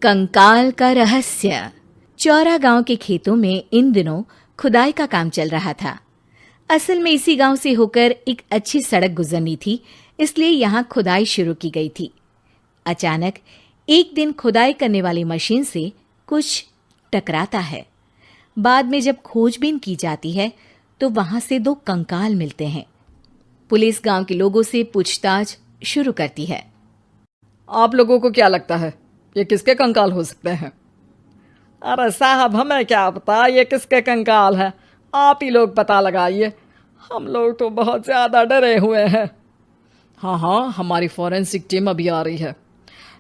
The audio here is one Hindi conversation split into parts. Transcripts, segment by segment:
कंकाल का रहस्य। चौरा गांव के खेतों में इन दिनों खुदाई का काम चल रहा था। असल में इसी गांव से होकर एक अच्छी सड़क गुजरनी थी, इसलिए यहाँ खुदाई शुरू की गई थी। अचानक एक दिन खुदाई करने वाली मशीन से कुछ टकराता है। बाद में जब खोजबीन की जाती है तो वहां से 2 कंकाल मिलते हैं। पुलिस गांव के लोगों से पूछताछ शुरू करती है। आप लोगों को क्या लगता है ये किसके कंकाल हो सकते हैं? अरे साहब, हमें क्या पता ये किसके कंकाल है, आप ही लोग पता लगाइए। हम लोग तो बहुत ज़्यादा डरे हुए हैं। हाँ, हमारी फॉरेंसिक टीम अभी आ रही है।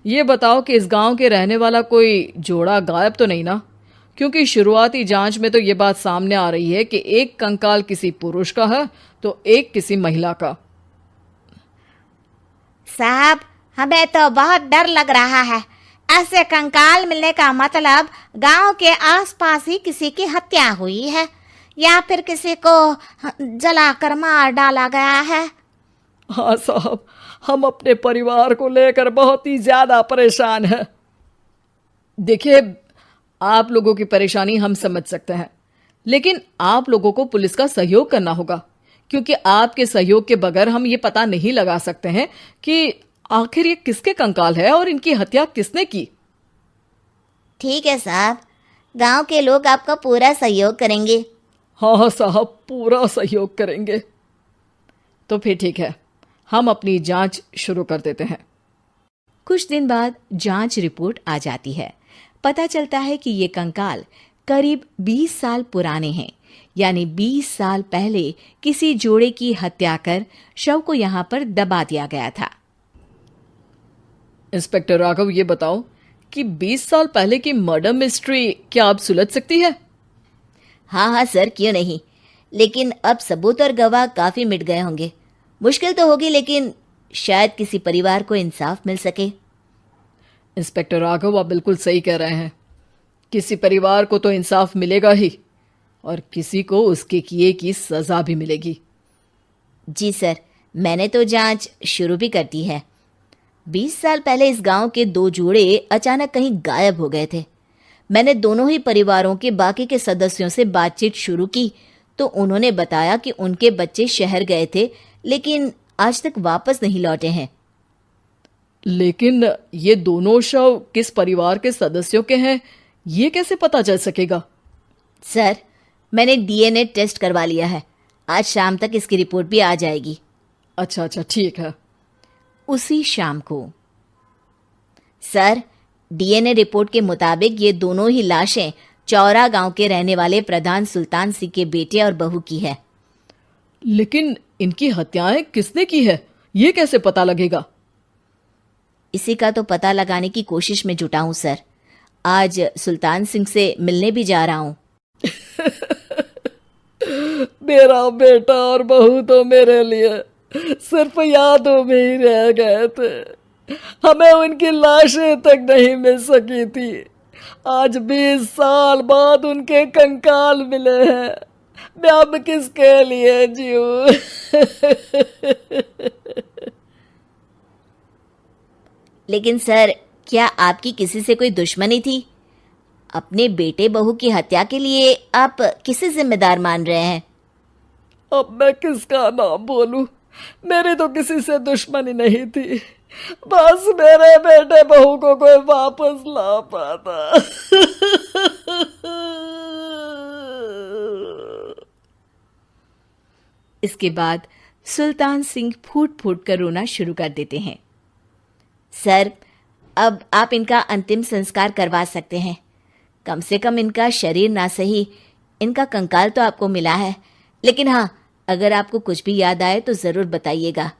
ये बताओ कि इस गांव के रहने वाला कोई जोड़ा गायब तो नहीं ना? क्योंकि शुरुआती जांच में तो ये बात सामने आ रही है कि एक कंकाल किसी पुरुष का है तो एक किसी महिला का। साहब, हमें तो बहुत डर लग रहा है। ऐसे कंकाल मिलने का मतलब गांव के आसपास ही किसी की हत्या हुई है या फिर किसी को जलाकर मार डाला गया है। हाँ साहब, हम अपने परिवार को लेकर बहुत ही ज़्यादा परेशान हैं। देखिए, आप लोगों की परेशानी हम समझ सकते हैं, लेकिन आप लोगों को पुलिस का सहयोग करना होगा, क्योंकि आपके सहयोग के बगैर हम ये पता नहीं लगा सकते हैं कि आखिर ये किसके कंकाल है और इनकी हत्या किसने की। ठीक है साहब, गांव के लोग आपका पूरा सहयोग करेंगे। हाँ साहब, पूरा सहयोग करेंगे। तो फिर ठीक है, हम अपनी जांच शुरू कर देते हैं। कुछ दिन बाद जांच रिपोर्ट आ जाती है। पता चलता है कि ये कंकाल करीब 20 साल पुराने हैं, यानी 20 साल पहले किसी जोड़े की हत्या कर शव को यहाँ पर दबा दिया गया था। इंस्पेक्टर राघव, ये बताओ कि 20 साल पहले की मर्डर मिस्ट्री क्या आप सुलझ सकती है? हाँ सर, क्यों नहीं, लेकिन अब सबूत और गवाह काफी मिट गए होंगे। मुश्किल तो होगी, लेकिन शायद किसी परिवार को इंसाफ मिल सके। इंस्पेक्टर राघव, आप बिल्कुल सही कह रहे हैं। किसी परिवार को तो इंसाफ मिलेगा ही और किसी को उसके किए की सजा भी मिलेगी। जी सर, मैंने तो जांच शुरू भी कर दी है। 20 साल पहले इस गांव के 2 जोड़े अचानक कहीं गायब हो गए थे। मैंने दोनों ही परिवारों के बाकी के सदस्यों से बातचीत शुरू की तो उन्होंने बताया कि उनके बच्चे शहर गए थे, लेकिन आज तक वापस नहीं लौटे हैं। लेकिन ये दोनों शव किस परिवार के सदस्यों के हैं, ये कैसे पता चल सकेगा? सर, मैंने डीएनए टेस्ट करवा लिया है। आज शाम तक इसकी रिपोर्ट भी आ जाएगी। अच्छा, ठीक है। उसी शाम को सर, डीएनए रिपोर्ट के मुताबिक ये दोनों ही लाशें चौरा गांव के रहने वाले प्रधान सुल्तान सिंह के बेटे और बहू की है। लेकिन इनकी हत्याएं किसने की है, ये कैसे पता लगेगा? इसी का तो पता लगाने की कोशिश में जुटा हूं सर। आज सुल्तान सिंह से मिलने भी जा रहा हूं। मेरा बेटा और बहू तो मेरे लिए सिर्फ यादों में ही रह गए थे। हमें उनकी लाशें तक नहीं मिल सकी थी। आज 20 साल बाद उनके कंकाल मिले हैं। मैं अब किसके लिए जीऊं? लेकिन सर, क्या आपकी किसी से कोई दुश्मनी थी? अपने बेटे बहू की हत्या के लिए आप किसे जिम्मेदार मान रहे हैं? अब मैं किसका नाम बोलूं? मेरी तो किसी से दुश्मनी नहीं थी, बस मेरे बेटे बहू को कोई वापस ला पाता। इसके बाद सुल्तान सिंह फूट फूट कर रोना शुरू कर देते हैं। सर, अब आप इनका अंतिम संस्कार करवा सकते हैं। कम से कम इनका शरीर ना सही, इनका कंकाल तो आपको मिला है। लेकिन हाँ, अगर आपको कुछ भी याद आए तो जरूर बताइएगा।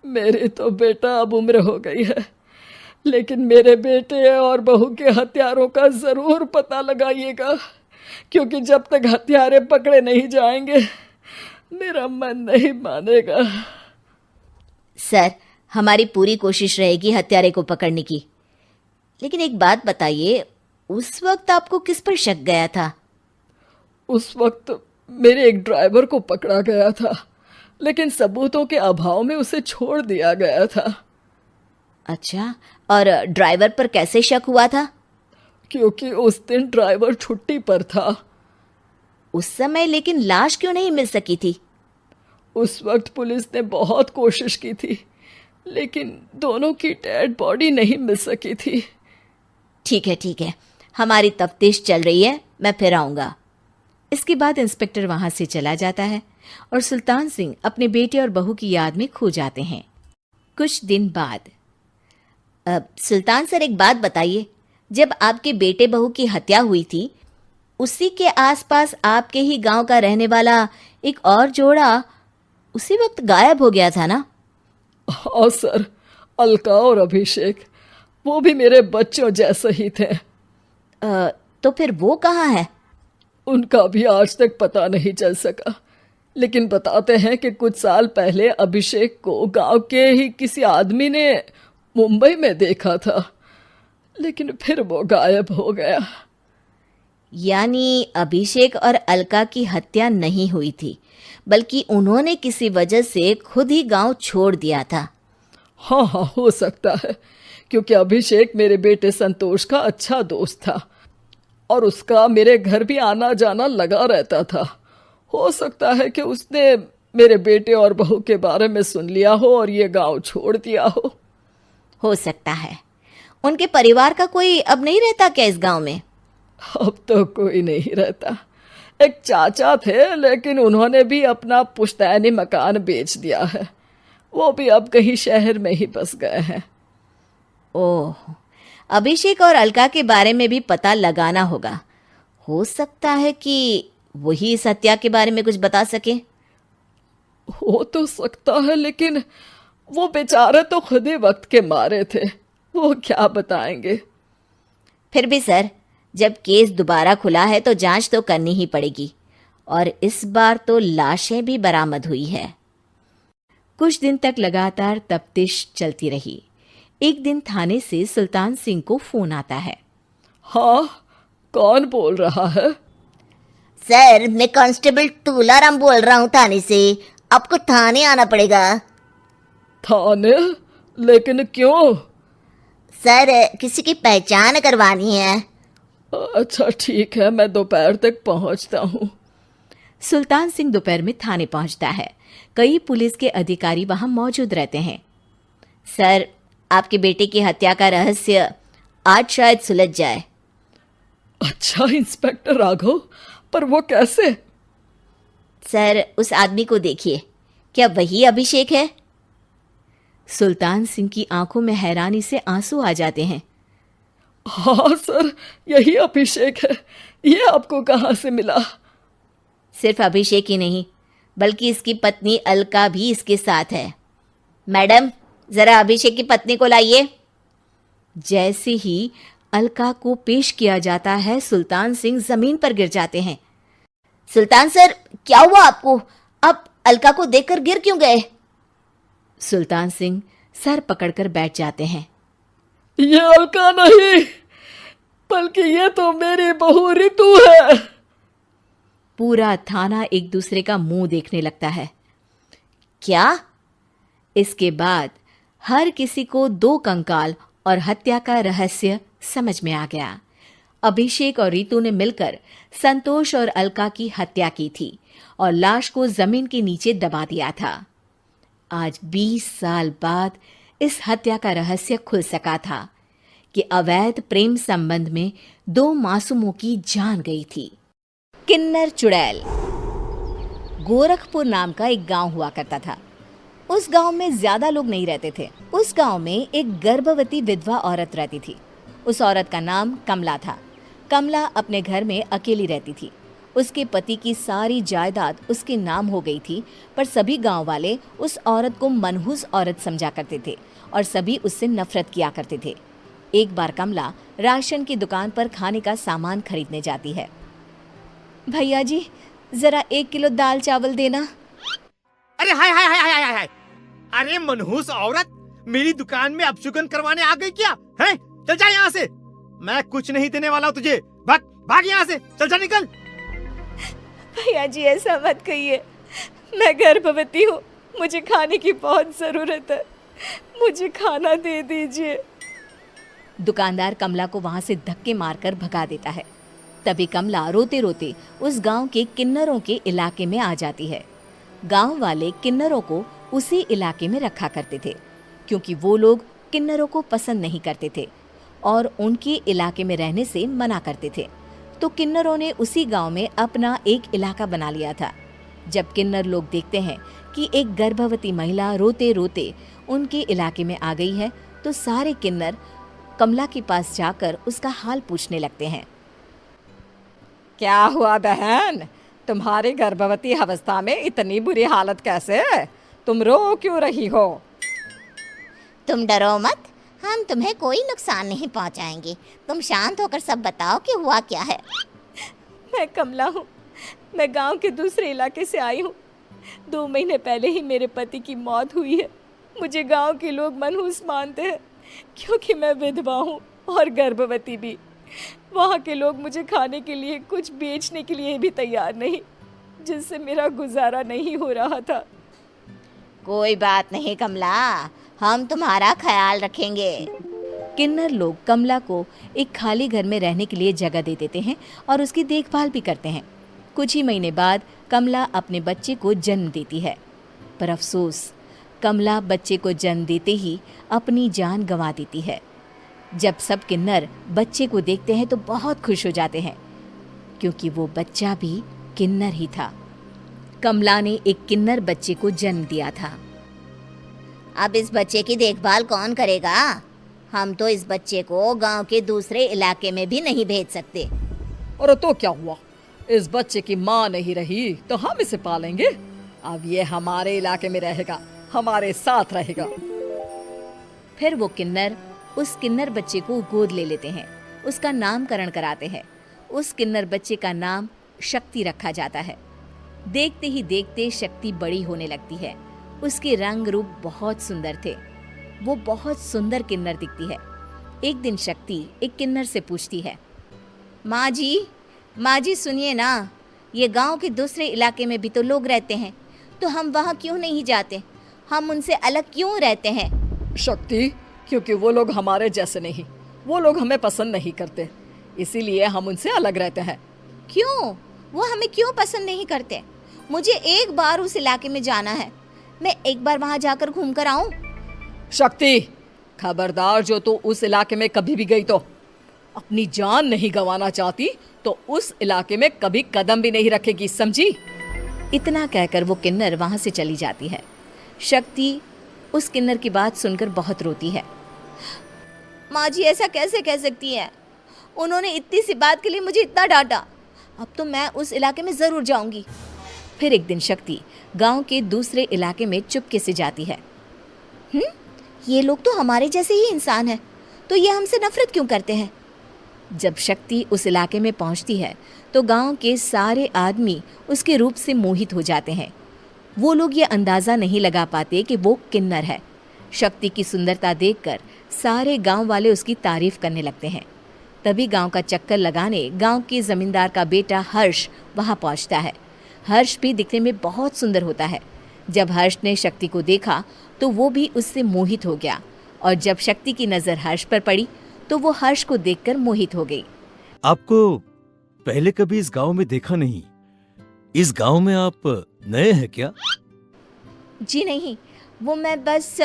मेरी तो बेटा अब उम्र हो गई है, लेकिन मेरे बेटे और बहू के हत्यारों का जरूर पता लगाइएगा, क्योंकि जब तक हत्यारे पकड़े नहीं जाएंगे मेरा मन नहीं मानेगा। सर, हमारी पूरी कोशिश रहेगी हत्यारे को पकड़ने की। लेकिन एक बात बताइए, उस वक्त आपको किस पर शक गया था? उस वक्त मेरे एक ड्राइवर को पकड़ा गया था, लेकिन सबूतों के अभाव में उसे छोड़ दिया गया था। अच्छा, और ड्राइवर पर कैसे शक हुआ था? क्योंकि उस दिन ड्राइवर छुट्टी पर था। उस समय लेकिन लाश क्यों नहीं मिल सकी थी? उस वक्त पुलिस ने बहुत कोशिश की थी, लेकिन दोनों की डेड बॉडी नहीं मिल सकी थी। ठीक है, हमारी तफ्तीश चल रही है, मैं फिर आऊंगा। इसके बाद इंस्पेक्टर वहां से चला जाता है और सुल्तान सिंह अपने बेटे और बहू की याद में खो जाते हैं। कुछ दिन बाद सुल्तान सर, एक बात बताइए, जब आपके बेटे बहू की हत्या हुई थी, उसी के आसपास आपके ही गांव का रहने वाला एक और जोड़ा उसी वक्त गायब हो गया था ना? हाँ सर, अलका और अभिषेक, वो भी मेरे बच्चों जैसे ही थे। तो फिर वो कहाँ है? उनका भी आज तक पता नहीं चल सका, लेकिन बताते हैं कि कुछ साल पहले अभिषेक को गांव के ही किसी आदमी ने मुंबई में देखा था, लेकिन फिर वो गायब हो गया। यानी अभिषेक और अलका की हत्या नहीं हुई थी, बल्कि उन्होंने किसी वजह से खुद ही गांव छोड़ दिया था। हाँ, हो सकता है, क्योंकि अभिषेक मेरे बेटे संतोष का अच्छा दोस्त था और उसका मेरे घर भी आना जाना लगा रहता था। हो सकता है कि उसने मेरे बेटे और बहू के बारे में सुन लिया हो और ये गांव छोड़ दिया हो सकता है। उनके परिवार का कोई अब नहीं रहता क्या इस गांव में? अब तो कोई नहीं रहता। एक चाचा थे, लेकिन उन्होंने भी अपना पुश्तैनी मकान बेच दिया है। वो भी अब कहीं शहर में ही बस गए हैं। ओह, अभिषेक और अलका के बारे में भी पता लगाना होगा। हो सकता है कि वही इस हत्या के बारे में कुछ बता सके। हो तो सकता है, लेकिन वो बेचारे तो खुद ही वक्त के मारे थे, वो क्या बताएंगे। फिर भी सर, जब केस दोबारा खुला है तो जांच तो करनी ही पड़ेगी, और इस बार तो लाशें भी बरामद हुई है। कुछ दिन तक लगातार तफ्तीश चलती रही। एक दिन थाने से सुल्तान सिंह को फोन आता है। हाँ, कौन बोल रहा है? सर, मैं कांस्टेबल तुलाराम बोल रहा हूँ थाने से। आपको थाने आना पड़ेगा। थाने? लेकिन क्यों? सर, किसी की पहचान करवानी है। अच्छा ठीक है, मैं दोपहर तक पहुंचता हूँ। सुल्तान सिंह दोपहर में थाने पहुंचता है। कई पुलिस के अधिकारी वहां मौजूद रहते हैं। सर, आपके बेटे की हत्या का रहस्य आज शायद सुलझ जाए। अच्छा इंस्पेक्टर राघव, पर वो कैसे? सर, उस आदमी को देखिए, क्या वही अभिषेक है? सुल्तान सिंह की आंखों में हैरानी से आंसू आ जाते हैं। हाँ सर, यही अभिषेक है। ये आपको कहाँ से मिला? सिर्फ अभिषेक ही नहीं, बल्कि इसकी पत्नी अलका भी इसके साथ है। मैडम, जरा अभिषेक की पत्नी को लाइए। जैसे ही अलका को पेश किया जाता है, सुल्तान सिंह जमीन पर गिर जाते हैं। सुल्तान सर, क्या हुआ आपको? आप अलका को देखकर गिर क्यों गए? सुल्तान सिंह सर पकड़कर बैठ जाते हैं। ये अलका नहीं, बल्कि ये तो मेरी बहू रितु है। पूरा थाना एक दूसरे का मुंह देखने लगता है। क्या? इसके बाद हर किसी को दो कंकाल और हत्या का रहस्य समझ में आ गया। अभिषेक और रितु ने मिलकर संतोष और अलका की हत्या की थी और लाश को जमीन के नीचे दबा दिया था। आज 20 साल बाद इस हत्या का रहस्य खुल सका था कि अवैध प्रेम संबंध में 2 मासूमों की जान गई थी। किन्नर चुड़ैल गोरखपुर नाम का एक गांव हुआ करता था। उस गांव में ज्यादा लोग नहीं रहते थे। उस गांव में एक गर्भवती विधवा औरत रहती थी। उस औरत का नाम कमला था। कमला अपने घर में अकेली रहती थी। उसके पति की सारी जायदाद उसके नाम हो गई थी, पर सभी गांव वाले उस औरत को मनहूस औरत समझा करते थे और सभी उससे नफरत किया करते थे। एक बार कमला राशन की दुकान पर खाने का सामान खरीदने जाती है। भैया जी, जरा 1 किलो दाल चावल देना। अरे हाय हाय हाय हाय हाय हाय! अरे मनहूस औरत, मेरी दुकान में अपशुगन करवाने आ गई क्या? हैं? चल जा यहाँ से, मैं कुछ नहीं देने वाला हूँ तुझे। भाग भाग यहाँ से, चल जा, निकल। भैया जी, ऐसा मत कहिए, मैं गर्भवती हूँ, मुझे खाने की बहुत जरूरत है, मुझे खाना दे दीजिए। दुकानदार कमला को वहां से धक्के मारकर भगा देता है। तभी कमला रोते रोते उस गांव के किन्नरों के इलाके में आ जाती है। गांव वाले किन्नरों को उसी इलाके में रखा करते थे, क्योंकि वो लोग किन्नरों को पसंद नहीं करते थे और उनके इलाके में रहने से मना करते थे। तो किन्नरों ने उसी गांव में अपना एक इलाका बना लिया था। जब किन्नर लोग देखते हैं कि एक गर्भवती महिला रोते रोते उनके इलाके में आ गई है, तो सारे किन्नर कमला के पास जाकर उसका हाल पूछने लगते हैं। क्या हुआ बहन, तुम्हारी गर्भवती अवस्था में इतनी बुरी हालत कैसे? तुम रो क्यों रही हो? तुम डरो मत, हम तुम्हें कोई नुकसान नहीं पहुंचाएंगे। तुम शांत होकर सब बताओ कि हुआ क्या है। मैं कमला हूँ, मैं गांव के दूसरे इलाके से आई हूँ। 2 महीने पहले ही मेरे पति की मौत हुई है। मुझे गांव के लोग मनहूस मानते हैं, क्योंकि मैं विधवा हूँ और गर्भवती भी। वहाँ के लोग मुझे खाने के लिए कुछ बेचने के लिए भी तैयार नहीं, जिससे मेरा गुजारा नहीं हो रहा था। कोई बात नहीं कमला, हम तुम्हारा ख्याल रखेंगे। किन्नर लोग कमला को एक खाली घर में रहने के लिए जगह दे देते हैं और उसकी देखभाल भी करते हैं। कुछ ही महीने बाद कमला अपने बच्चे को जन्म देती है, पर अफसोस, कमला बच्चे को जन्म देते ही अपनी जान गंवा देती है। जब सब किन्नर बच्चे को देखते हैं तो बहुत खुश हो जाते हैं, क्योंकि वो बच्चा भी किन्नर ही था। कमला ने एक किन्नर बच्चे को जन्म दिया था। अब इस बच्चे की देखभाल कौन करेगा? हम तो इस बच्चे को गांव के दूसरे इलाके में भी नहीं भेज सकते। और तो क्या हुआ, इस बच्चे की माँ नहीं रही तो हम इसे पालेंगे। अब ये हमारे इलाके में रहेगा, हमारे साथ रहेगा। फिर वो किन्नर उस किन्नर बच्चे को गोद ले लेते हैं, उसका नामकरण कराते हैं। उस किन्नर बच्चे का नाम शक्ति रखा जाता है। देखते ही देखते शक्ति बड़ी होने लगती है। उसके रंग रूप बहुत सुंदर थे। वो बहुत सुंदर किन्नर दिखती है। एक दिन शक्ति एक किन्नर से पूछती है, माँ जी सुनिए ना, ये गांव के दूसरे इलाके में भी तो लोग रहते हैं, तो हम वहाँ क्यों नहीं जाते? हम उनसे अलग क्यों रहते हैं? शक्ति, क्योंकि वो लोग हमारे जैसे नहीं, वो लोग हमें पसंद नहीं करते, इसीलिए हम उनसे अलग रहते हैं। क्यों? वो हमें क्यों पसंद नहीं करते? मुझे एक बार उस इलाके में जाना है, मैं एक बार वहाँ जाकर घूम कर आऊँ। शक्ति, खबरदार, जो तू उस इलाके में कभी भी गई तो अपनी जान नहीं गंवाना चाहती तो उस इलाके में कभी कदम भी नहीं रखेगी, समझी? इतना कहकर वो किन्नर वहां से चली जाती है। शक्ति उस किन्नर की बात सुनकर बहुत रोती है। माँ जी ऐसा कैसे कह सकती है? उन्होंने इतनी सी बात के लिए मुझे इतना डांटा। अब तो मैं उस इलाके में ज़रूर जाऊंगी। फिर एक दिन शक्ति गांव के दूसरे इलाके में चुपके से जाती है। ये लोग तो हमारे जैसे ही इंसान हैं, तो ये हमसे नफरत क्यों करते हैं? जब शक्ति उस इलाके में पहुंचती है तो गांव के सारे आदमी उसके रूप से मोहित हो जाते हैं। वो लोग ये अंदाज़ा नहीं लगा पाते कि वो किन्नर है। शक्ति की सुंदरता देखकर सारे गांव वाले उसकी तारीफ करने लगते हैं। तभी गांव का चक्कर लगाने गांव के जमींदार का बेटा हर्ष वहां पहुंचता है। हर्ष भी दिखने में बहुत सुंदर होता है। जब हर्ष ने शक्ति को देखा तो वो भी उससे मोहित हो गया, और जब शक्ति की नज़र हर्ष पर पड़ी तो वो हर्ष को देखकर मोहित हो गई। आपको पहले कभी इस गांव में देखा नहीं। इस गांव में आप नए हैं क्या? जी नहीं, वो मैं बस।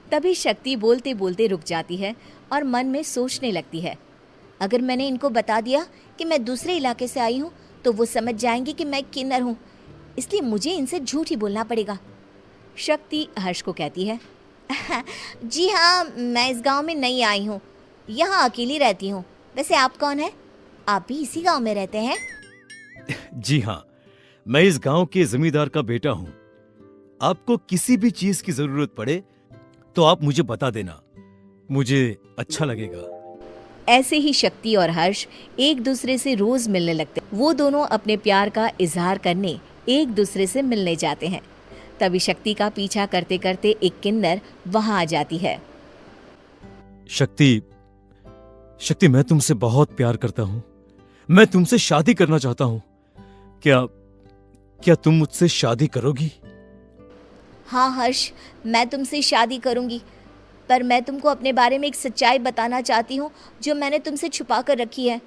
तभी शक्ति बोलते बोलते रुक जाती है और मन में सोचने लगती है, अगर मैंने इनको बता दिया कि मैं दूसरे इलाके से आई हूँ तो वो समझ जाएंगे कि मैं किन्नर हूँ, इसलिए मुझे इनसे झूठ ही बोलना पड़ेगा। शक्ति हर्ष को कहती है, जी हाँ, मैं इस गांव में नई आई हूँ, यहाँ अकेली रहती हूँ। वैसे आप कौन है? आप भी इसी गांव में रहते हैं? जी हाँ, मैं इस गांव के जमींदार का बेटा हूँ। आपको किसी भी चीज की जरूरत पड़े तो आप मुझे बता देना, मुझे अच्छा लगेगा। ऐसे ही शक्ति और हर्ष एक दूसरे से रोज मिलने लगते। वो दोनों अपने प्यार का इजहार करने एक दूसरे से मिलने जाते हैं। तभी शक्ति का पीछा करते करते एक किन्नर वहां आ जाती है। शक्ति, मैं तुमसे बहुत प्यार करता हूँ। मैं तुमसे शादी करना चाहता हूँ। क्या तुम मुझसे शादी करोगी? हाँ हर्ष, मैं तुमसे शादी करूंगी, पर मैं तुमको अपने बारे में एक सच्चाई बताना चाहती हूँ जो मैंने तुमसे छुपा कर रखी है।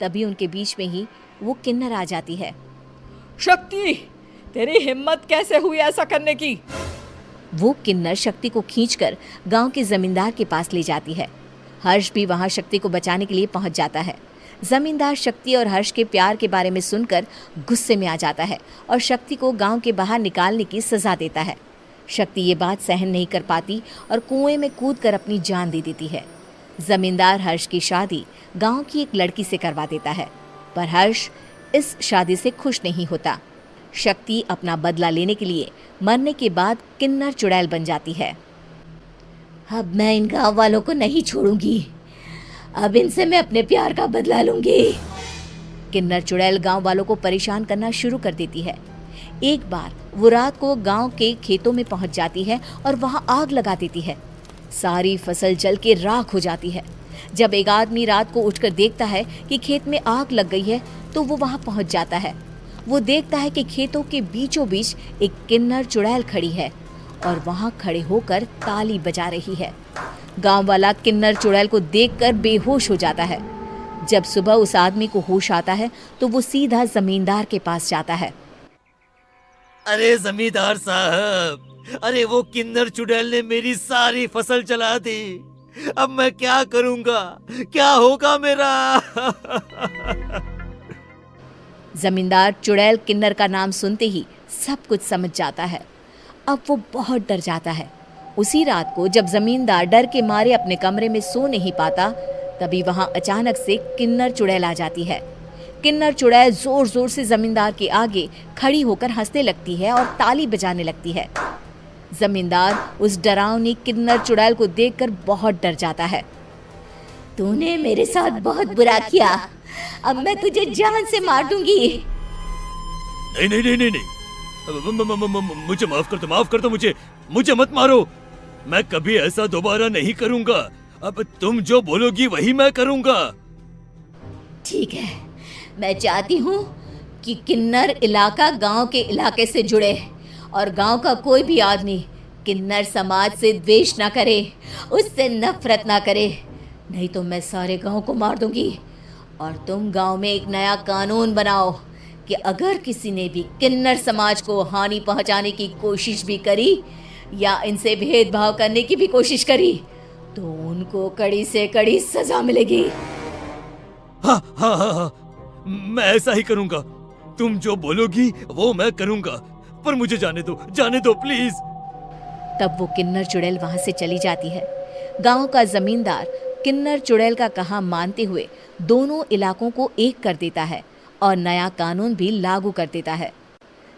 तभी उनके बीच में ही वो किन्नर आ जाती है। शक्ति, तेरी हिम्मत कैसे हुई ऐसा करने की? वो किन्नर शक्ति को खींचकर गांव के जमींदार के पास ले जाती है। हर्ष भी वहां शक्ति को बचाने के लिए पहुंच जाता है। जमींदार शक्ति और हर्ष के प्यार के बारे में सुनकर गुस्से में आ जाता है और शक्ति को गांव के बाहर निकालने की सजा देता है। शक्ति ये बात सहन नहीं कर पाती और कुएं में कूदकर अपनी जान दे देती है। जमींदार हर्ष की शादी गांव की एक लड़की से करवा देता है, पर हर्ष इस शादी से खुश नहीं होता। शक्ति अपना बदला लेने के लिए मरने के बाद किन्नर चुड़ैल बन जाती है। अब मैं इन गाँव वालों को नहीं छोड़ूंगी, अब इनसे मैं अपने प्यार का बदला लूंगी। किन्नर चुड़ैल गांव वालों को परेशान करना शुरू कर देती है। एक बार वो रात को गांव के खेतों में पहुंच जाती है और वहां आग लगा देती है। सारी फसल जल के राख हो जाती है। जब एक आदमी रात को उठकर देखता है कि खेत में आग लग गई है तो वो वहां पहुंच जाता है। वो देखता है कि खेतों के बीचों बीच एक किन्नर चुड़ैल खड़ी है और वहां खड़े होकर ताली बजा रही है। गांव वाला किन्नर चुड़ैल को देखकर बेहोश हो जाता है। जब सुबह उस आदमी को होश आता है तो वो सीधा जमींदार के पास जाता है। अरे जमींदार साहब, अरे वो किन्नर चुड़ैल ने मेरी सारी फसल जला दी। अब मैं क्या करूंगा, क्या होगा मेरा? जमींदार चुड़ैल किन्नर का नाम सुनते ही सब कुछ समझ जाता है। अब वो बहुत डर जाता है। उसी रात को जब जमींदार डर के मारे अपने कमरे में सो नहीं पाता, तभी वहां अचानक से किन्नर चुड़ैल आ जाती है। किन्नर चुड़ैल जोर जोर से जमींदार के आगे खड़ी होकर हंसने लगती है और ताली बजाने लगती है। जमींदार उस डरावनी किन्नर चुड़ैल को देखकर बहुत डर जाता है। तूने मेरे साथ बहुत बुरा किया, अब मैं तुझे जान से मार दूंगी। नहीं नहीं नहीं नहीं, नहीं। मुझे माफ कर दो, मुझे मत मारो। मैं कभी ऐसा दोबारा नहीं करूंगा। अब तुम जो बोलोगी वही मैं करूंगा। ठीक है, मैं चाहती हूँ कि किन्नर इलाका गांव के इलाके से जुड़े और गांव का कोई भी आदमी किन्नर समाज से द्वेष ना करे, उससे नफरत ना करे, नहीं तो मैं सारे गांव को मार दूंगी। और तुम गांव में एक नया कानून बनाओ कि अगर किसी ने भी किन्नर समाज को हानि पहुंचाने की कोशिश भी करी या इनसे भेदभाव करने की भी कोशिश करी तो उनको कड़ी से कड़ी सजा मिलेगी। हाँ हाँ हाँ हाँ, मैं ऐसा ही करूंगा। तुम जो बोलोगी वो मैं करूंगा, पर मुझे जाने दो प्लीज। तब वो किन्नर चुड़ैल वहां से चली जाती है। गांव का जमींदार किन्नर चुड़ैल का कहा मानते हुए दोनों इलाकों को एक कर देता है और नया कानून भी लागू कर देता है।